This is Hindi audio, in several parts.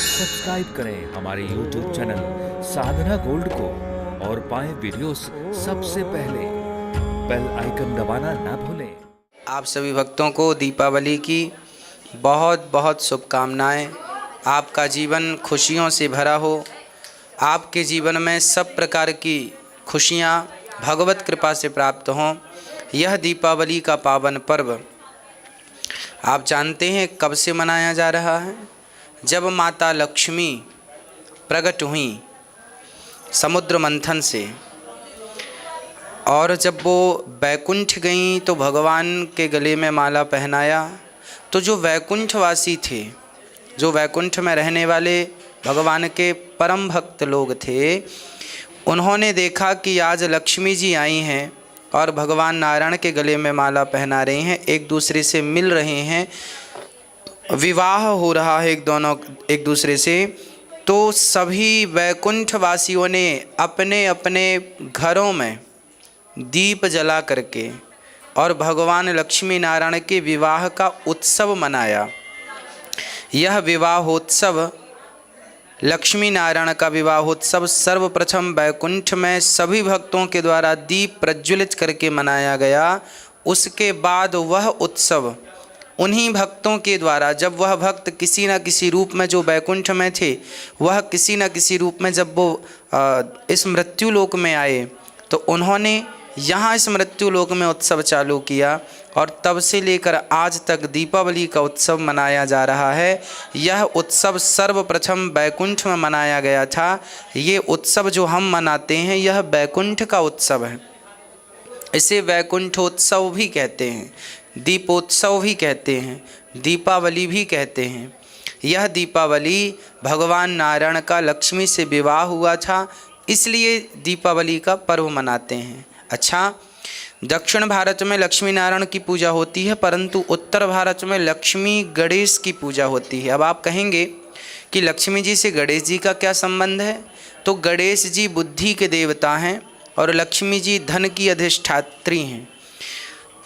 सब्सक्राइब करें हमारे YouTube चैनल साधना गोल्ड को और पाएं वीडियोस सबसे पहले। बेल आइकन दबाना ना भूलें। आप सभी भक्तों को दीपावली की बहुत बहुत शुभकामनाएं। आपका जीवन खुशियों से भरा हो। आपके जीवन में सब प्रकार की खुशियां भगवत कृपा से प्राप्त हों। यह दीपावली का पावन पर्व आप जानते हैं कब से मनाया जा रहा है? जब माता लक्ष्मी प्रकट हुई समुद्र मंथन से, और जब वो वैकुंठ गईं तो भगवान के गले में माला पहनाया। तो जो वैकुंठवासी थे, जो वैकुंठ में रहने वाले भगवान के परम भक्त लोग थे, उन्होंने देखा कि आज लक्ष्मी जी आई हैं और भगवान नारायण के गले में माला पहना रही हैं, एक दूसरे से मिल रहे हैं, विवाह हो रहा है एक दूसरे से। तो सभी वैकुंठवासियों ने अपने अपने घरों में दीप जला करके और भगवान लक्ष्मी नारायण के विवाह का उत्सव मनाया। यह विवाहोत्सव, लक्ष्मी नारायण का विवाहोत्सव सर्वप्रथम वैकुंठ में सभी भक्तों के द्वारा दीप प्रज्वलित करके मनाया गया। उसके बाद वह उत्सव उन्हीं भक्तों के द्वारा, जब वह भक्त किसी न किसी रूप में जो वैकुंठ में थे, वह किसी न किसी रूप में जब वो इस मृत्यु लोक में आए, तो उन्होंने यहाँ इस मृत्यु लोक में उत्सव चालू किया और तब से लेकर आज तक दीपावली का उत्सव मनाया जा रहा है। यह उत्सव सर्वप्रथम वैकुंठ में मनाया गया था। ये उत्सव जो हम मनाते हैं, यह वैकुंठ का उत्सव है। इसे वैकुंठोत्सव भी कहते हैं, दीपोत्सव भी कहते हैं, दीपावली भी कहते हैं। यह दीपावली भगवान नारायण का लक्ष्मी से विवाह हुआ था, इसलिए दीपावली का पर्व मनाते हैं। अच्छा, दक्षिण भारत में लक्ष्मी नारायण की पूजा होती है, परंतु उत्तर भारत में लक्ष्मी गणेश की पूजा होती है। अब आप कहेंगे कि लक्ष्मी जी से गणेश जी का क्या संबंध है? तो गणेश जी बुद्धि के देवता हैं और लक्ष्मी जी धन की अधिष्ठात्री हैं।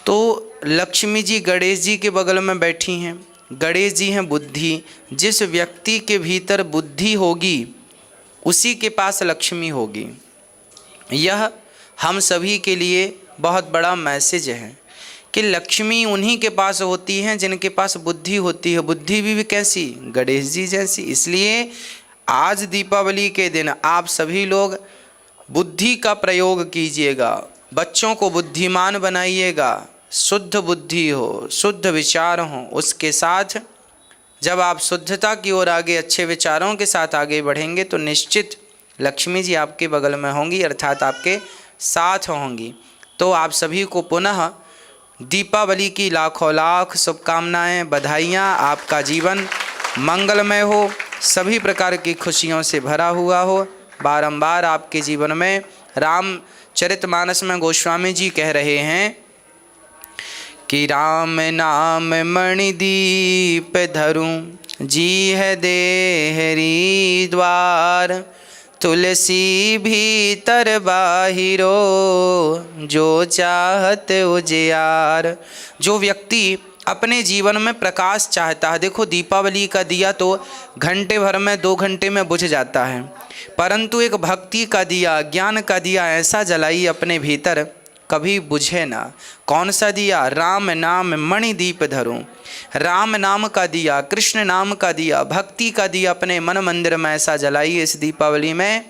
तो लक्ष्मी जी गणेश जी के बगल में बैठी हैं। गणेश जी हैं बुद्धि। जिस व्यक्ति के भीतर बुद्धि होगी उसी के पास लक्ष्मी होगी। यह हम सभी के लिए बहुत बड़ा मैसेज है कि लक्ष्मी उन्हीं के पास होती हैं जिनके पास बुद्धि होती है। बुद्धि भी कैसी? गणेश जी जैसी। इसलिए आज दीपावली के दिन आप सभी लोग बुद्धि का प्रयोग कीजिएगा, बच्चों को बुद्धिमान बनाइएगा, शुद्ध बुद्धि हो, शुद्ध विचार हो। उसके साथ जब आप शुद्धता की ओर आगे अच्छे विचारों के साथ आगे बढ़ेंगे तो निश्चित लक्ष्मी जी आपके बगल में होंगी, अर्थात आपके साथ होंगी। तो आप सभी को पुनः दीपावली की लाखों लाख शुभकामनाएं, बधाइयाँ। आपका जीवन मंगलमय हो, सभी प्रकार की खुशियों से भरा हुआ हो। बारंबार आपके जीवन में रामचरितमानस में गोस्वामी जी कह रहे हैं कि राम नाम मणिदीप धरूं, जी है देहरी द्वार, तुलसी भीतर बाहिरो, जो चाहत उजियार। जो व्यक्ति अपने जीवन में प्रकाश चाहता है, देखो दीपावली का दिया तो घंटे भर में 2 घंटे में बुझ जाता है, परंतु एक भक्ति का दिया, ज्ञान का दिया ऐसा जलाइए अपने भीतर, कभी बुझे ना। कौन सा दिया? राम नाम मणि दीप धरूं। राम नाम का दिया, कृष्ण नाम का दिया, भक्ति का दिया अपने मन मंदिर में ऐसा जलाइए इस दीपावली में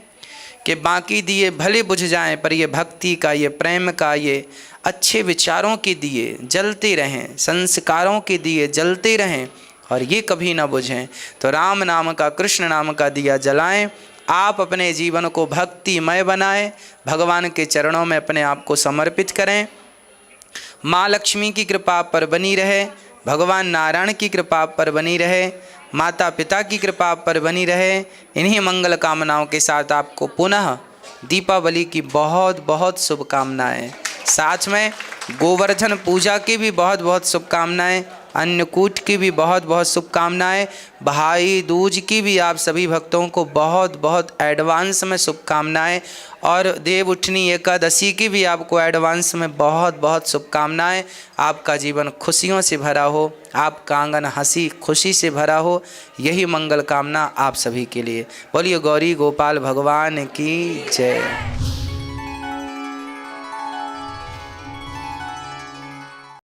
कि बाकी दिए भले बुझ जाएं, पर ये भक्ति का, ये प्रेम का, ये अच्छे विचारों के दिए जलते रहें, संस्कारों के दिए जलते रहें और ये कभी ना बुझें। तो राम नाम का, कृष्ण नाम का दिया जलाएं। आप अपने जीवन को भक्तिमय बनाएं, भगवान के चरणों में अपने आप को समर्पित करें। माँ लक्ष्मी की कृपा पर बनी रहे, भगवान नारायण की कृपा पर बनी रहे, माता पिता की कृपा पर बनी रहे। इन्हीं मंगल कामनाओं के साथ आपको पुनः दीपावली की बहुत बहुत शुभकामनाएं। साथ में गोवर्धन पूजा की भी बहुत बहुत शुभकामनाएं। अन्नकूट की भी बहुत बहुत शुभकामनाएं। भाई दूज की भी आप सभी भक्तों को बहुत बहुत एडवांस में शुभकामनाएं। और देव उठनी एकादशी की भी आपको एडवांस में बहुत बहुत शुभकामनाएं। आपका जीवन खुशियों से भरा हो, आपका आंगन हंसी खुशी से भरा हो, यही मंगल कामना आप सभी के लिए। बोलिए गौरी गोपाल भगवान की जय।